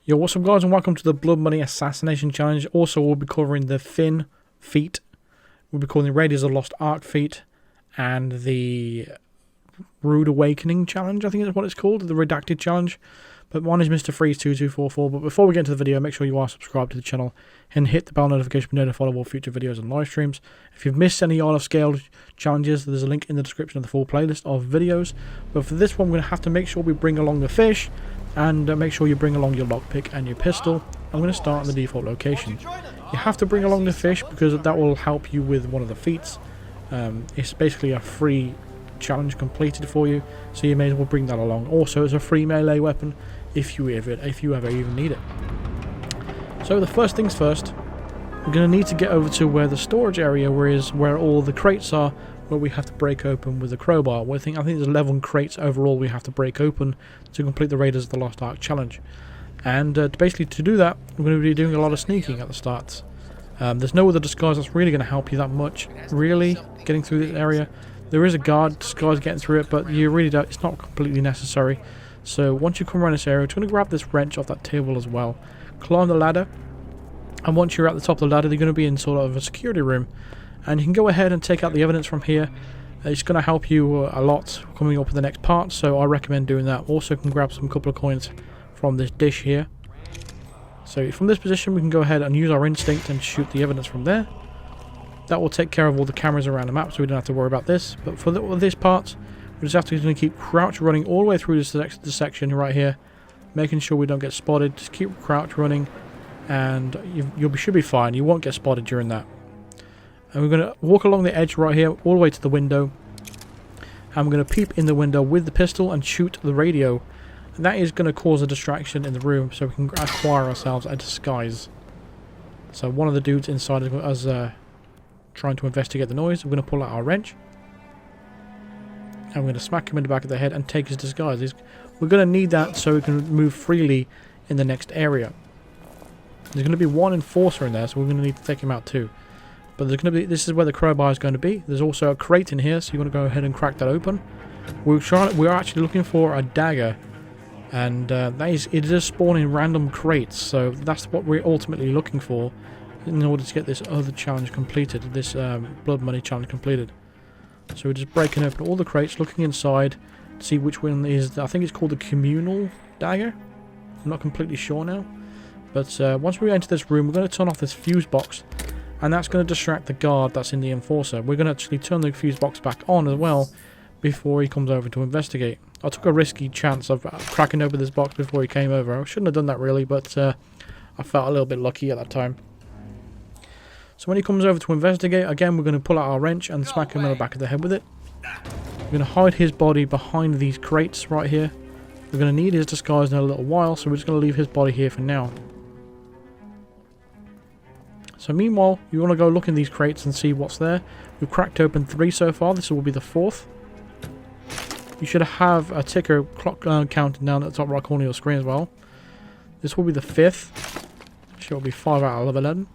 Yo, what's up guys, and welcome to the Blood Money Assassination Challenge. Also, we'll be covering the Finn feat, we'll be covering the Raiders of Lost Ark feat, and the Rude Awakening Challenge, I think is what it's called, the Redacted Challenge. But one is Mr. Freeze2244. But before we get into the video, make sure you are subscribed to the channel and hit the bell notification to be notified of all future videos and live streams. If you've missed any Sgail challenges, there's a link in the description of the full playlist of videos. But for this one, we're going to have to make sure we bring along the fish, and make sure you bring along your lockpick and your pistol. I'm going to start in the default location. You have to bring along the fish because that will help you with one of the feats. It's basically a free challenge completed for you, so you may as well bring that along. Also, it's a free melee weapon if you ever even need it. So the first things first, we're going to need to get over to where the storage area is, where all the crates are, where we have to break open with a crowbar. I think there's 11 crates overall we have to break open to complete the Raiders of the Lost Ark challenge. And basically to do that, we're going to be doing a lot of sneaking at the start. There's no other disguise that's really going to help you that much, really, getting through this area. There is a guard disguise getting through it, but you really don't, it's not completely necessary. So once you come around this area, we're going to grab this wrench off that table as well, climb the ladder, and once you're at the top of the ladder, you're going to be in sort of a security room. And you can go ahead and take out the evidence from here. It's going to help you a lot coming up with the next part, so I recommend doing that. Also can grab some couple of coins from this dish here. So from this position we can go ahead and use our instinct and shoot the evidence from there. That will take care of all the cameras around the map, so we don't have to worry about this. But for this part, we just have to keep crouch running all the way through this section right here, making sure we don't get spotted. Just keep crouch running, and you should be fine. You won't get spotted during that. And we're going to walk along the edge right here, all the way to the window. And we're going to peep in the window with the pistol and shoot the radio. And that is going to cause a distraction in the room, so we can acquire ourselves a disguise. So one of the dudes inside is trying to investigate the noise. We're going to pull out our wrench. And we're going to smack him in the back of the head and take his disguise. We're going to need that so we can move freely in the next area. There's going to be one enforcer in there, so we're going to need to take him out too. But there's going to be, this is where the crowbar is going to be. There's also a crate in here, so you want to go ahead and crack that open. We're actually looking for a dagger, and it is spawning random crates. So that's what we're ultimately looking for in order to get this other challenge completed, this Blood Money challenge completed. So we're just breaking open all the crates, looking inside to see which one is. I think it's called the communal dagger. I'm not completely sure now. But once we enter this room, we're going to turn off this fuse box. And that's going to distract the guard that's in the enforcer. We're going to actually turn the fuse box back on as well before he comes over to investigate. I took a risky chance of cracking open this box before he came over. I shouldn't have done that really, but I felt a little bit lucky at that time. So when he comes over to investigate, again we're going to pull out our wrench and smack him in the back of the head with it. We're going to hide his body behind these crates right here. We're going to need his disguise in a little while, so we're just going to leave his body here for now. So meanwhile, you want to go look in these crates and see what's there. We've cracked open 3 so far. This will be the 4th. You should have a ticker clock counting down at the top right corner of your screen as well. This will be the 5th. Which will be 5 out of 11.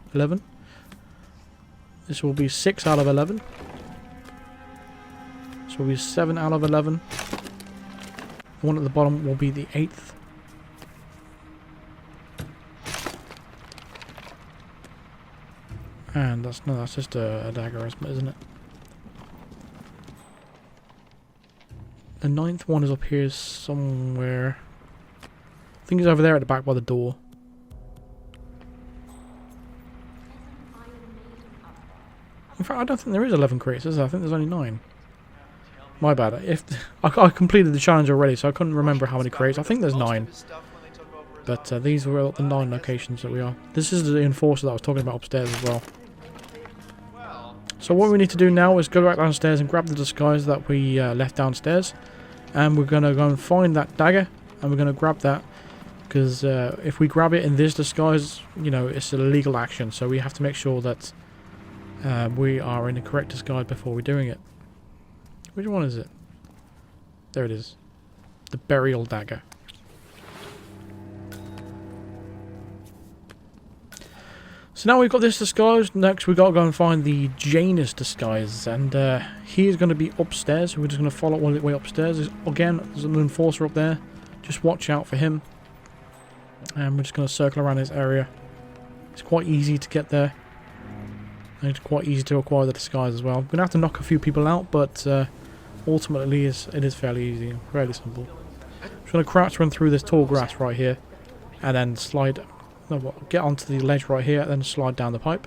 This will be 6 out of 11. This will be 7 out of 11. The one at the bottom will be the 8th. And that's just a dagger, isn't it? The 9th one is up here somewhere. I think it's over there at the back by the door. In fact, I don't think there is 11 crates, is there? I think there's only 9. My bad. I completed the challenge already, so I couldn't remember how many crates. I think there's 9. But these were the 9 locations that we are. This is the enforcer that I was talking about upstairs as well. So what we need to do now is go back downstairs and grab the disguise that we left downstairs. And we're going to go and find that dagger. And we're going to grab that. Because if we grab it in this disguise, you know, it's an illegal action. So we have to make sure that we are in the correct disguise before we're doing it. Which one is it? There it is. The burial dagger. So now we've got this disguise. Next we've got to go and find the Janus disguise. And he is going to be upstairs. So we're just going to follow all the way upstairs. Again, there's an enforcer up there. Just watch out for him. And we're just going to circle around this area. It's quite easy to get there. And it's quite easy to acquire the disguise as well. I'm going to have to knock a few people out, but ultimately it is fairly easy and fairly simple. I'm just going to crouch run through this tall grass right here. And then slide... No, get onto the ledge right here and then slide down the pipe.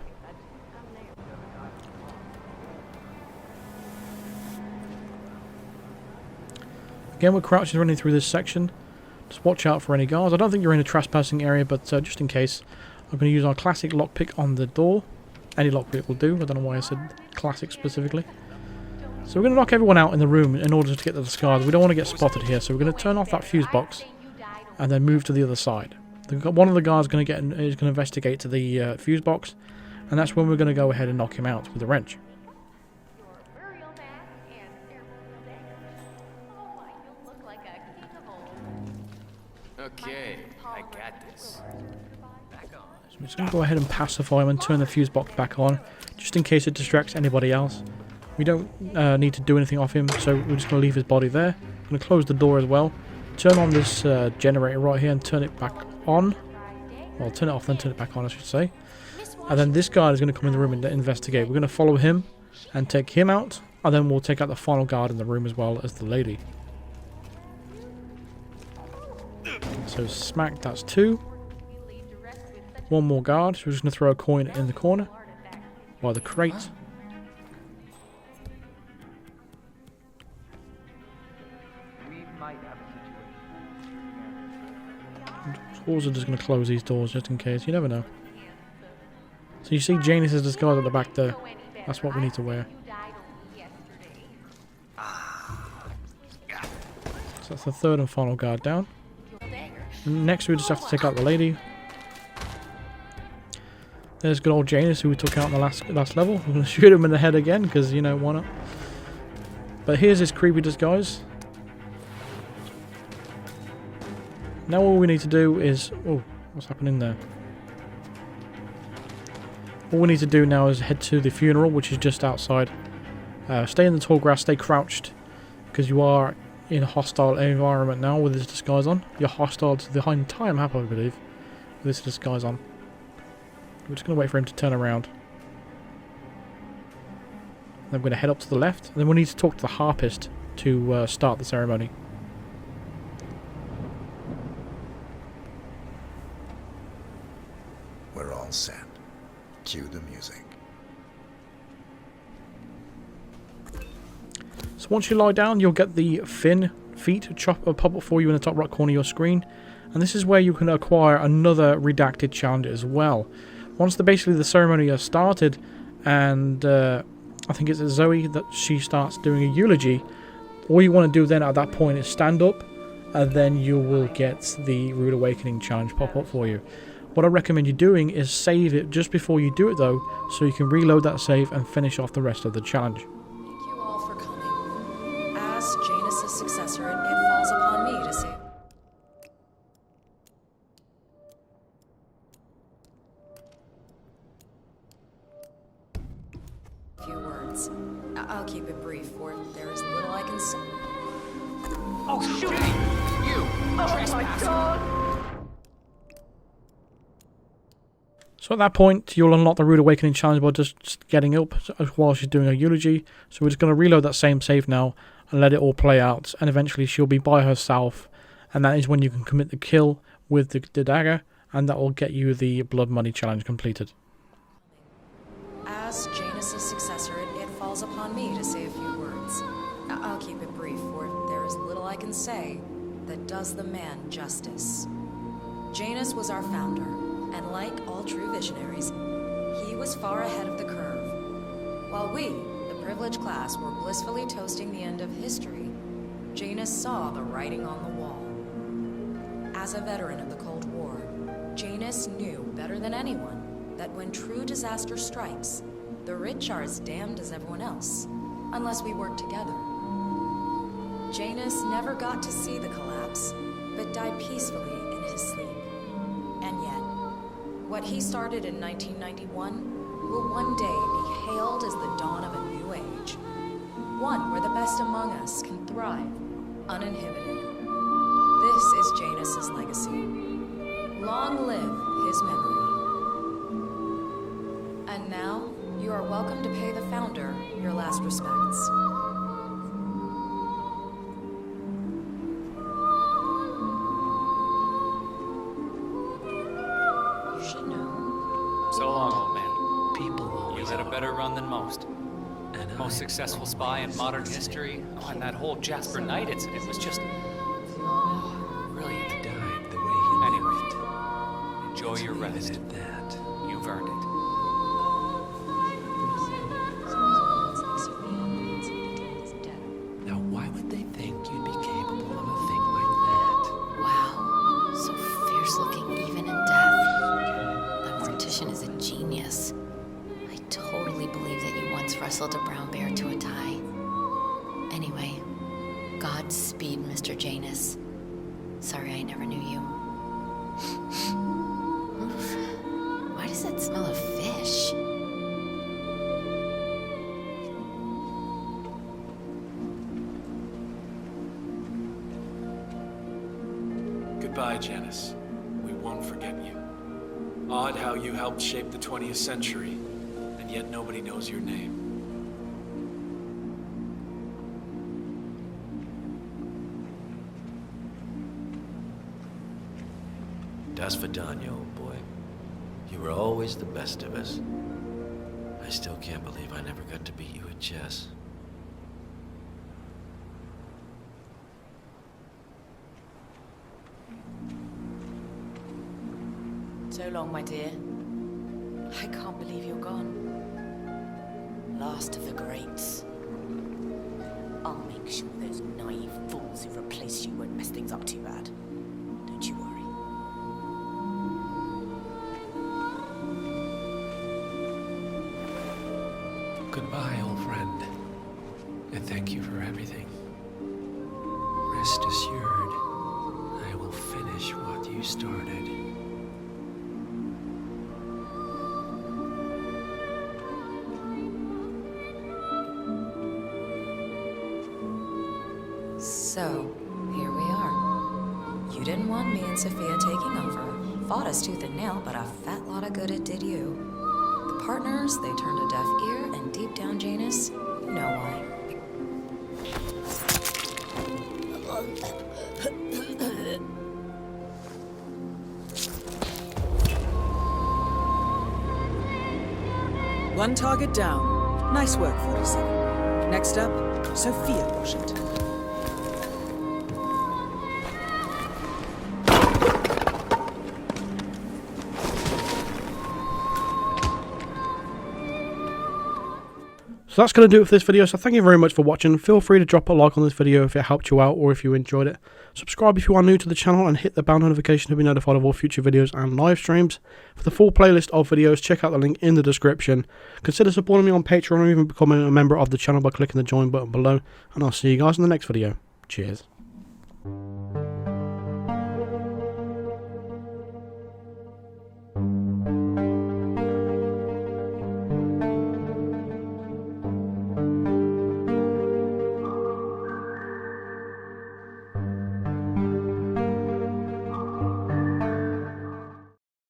Again, we're crouching running through this section. Just watch out for any guards. I don't think you're in a trespassing area, but just in case, I'm going to use our classic lockpick on the door. Any lockpick will do. I don't know why I said classic specifically. So we're going to knock everyone out in the room in order to get the disguise. We don't want to get spotted here, so we're going to turn off that fuse box and then move to the other side. One of the guards is going to investigate to the fuse box, and that's when we're going to go ahead and knock him out with a wrench. Okay, I got this. So I'm just going to go ahead and pacify him and turn the fuse box back on, just in case it distracts anybody else. We don't need to do anything off him, so we're just going to leave his body there. I'm going to close the door as well. Turn on this generator right here and turn it back on. Well, turn it off then turn it back on, I should say. And then this guard is going to come in the room and investigate. We're going to follow him and take him out, and then we'll take out the final guard in the room as well as the lady. So smack, that's 2. One more guard, so we're just going to throw a coin in the corner by the crate. Also just going to close these doors just in case, you never know. So you see Janus's disguise at the back there. That's what we need to wear. So that's the third and final guard down. And next we just have to take out the lady. There's good old Janus who we took out in the last level. I'm going to shoot him in the head again because, you know, why not? But here's his creepy disguise. Now all we need to do is... Oh, what's happening there? All we need to do now is head to the funeral, which is just outside. Stay in the tall grass, stay crouched, because you are in a hostile environment now with this disguise on. You're hostile to the entire map, I believe, with this disguise on. We're just going to wait for him to turn around. Then we're going to head up to the left, and then we need to talk to the harpist to start the ceremony. We're all set. Cue the music. So once you lie down, you'll get the feet pop up for you in the top right corner of your screen. And this is where you can acquire another redacted challenge as well. Once basically the ceremony has started, and I think it's Zoe that she starts doing a eulogy, all you want to do then at that point is stand up, and then you will get the Rude Awakening challenge pop up for you. What I recommend you doing is save it just before you do it though, so you can reload that save and finish off the rest of the challenge. Thank you all for coming. As Janus' successor, it falls upon me to say... a few words. I'll keep it brief, for there is little I can say. Oh, shoot! You! Oh my God! So at that point, you'll unlock the Rude Awakening challenge by just getting up while she's doing her eulogy. So we're just going to reload that same save now and let it all play out. And eventually she'll be by herself. And that is when you can commit the kill with the dagger. And that will get you the Blood Money challenge completed. As Janus' successor, it falls upon me to say a few words. I'll keep it brief, for there is little I can say that does the man justice. Janus was our founder, and like all true visionaries, he was far ahead of the curve. While we, the privileged class, were blissfully toasting the end of history, Janus saw the writing on the wall. As a veteran of the Cold War, Janus knew better than anyone that when true disaster strikes, the rich are as damned as everyone else, unless we work together. Janus never got to see the collapse, but died peacefully in his sleep. And yet, what he started in 1991 will one day be hailed as the dawn of a new age. One where the best among us can thrive, uninhibited. This is Janus' legacy. Long live his memory. And now, you are welcome to pay the founder your last respects. You should know. So long, old man. People You always had a are. better run than most. And Most I successful spy in modern history. Oh, and that whole Jasper Knight incident was just brilliant. died the way he Anyway, lived. enjoy your Leave it rest. at that. You've earned it. Now, why would they think you'd be capable of a thing like that? Wow, so fierce looking even in death. That mortician is a genius. I totally believe that you once wrestled a brown bear to a tie. Anyway, Godspeed, Mr. Janus. Sorry I never knew you. Oof. Why does it smell of fish? Goodbye, Janice. We won't forget you. Odd how you helped shape the 20th century, and yet nobody knows your name. Das Vidania, old boy. You were always the best of us. I still can't believe I never got to beat you at chess. So long, my dear. I can't believe you're gone. Last of the greats. I'll make sure those naive fools who replaced you won't mess things up too bad. Don't you worry. Goodbye, old friend. And thank you for everything. Rest assured, I will finish what you started. So, here we are. You didn't want me and Sophia taking over. Fought us tooth and nail, but a fat lot of good it did you. The partners, they turned a deaf ear, and deep down, Janus, you know why. One target down. Nice work, 47. Next up, Sophia Washington. So that's going to do it for this video, so thank you very much for watching. Feel free to drop a like on this video if it helped you out or if you enjoyed it. Subscribe if you are new to the channel and hit the bell notification to be notified of all future videos and live streams. For the full playlist of videos, check out the link in the description. Consider supporting me on Patreon or even becoming a member of the channel by clicking the join button below. And I'll see you guys in the next video. Cheers.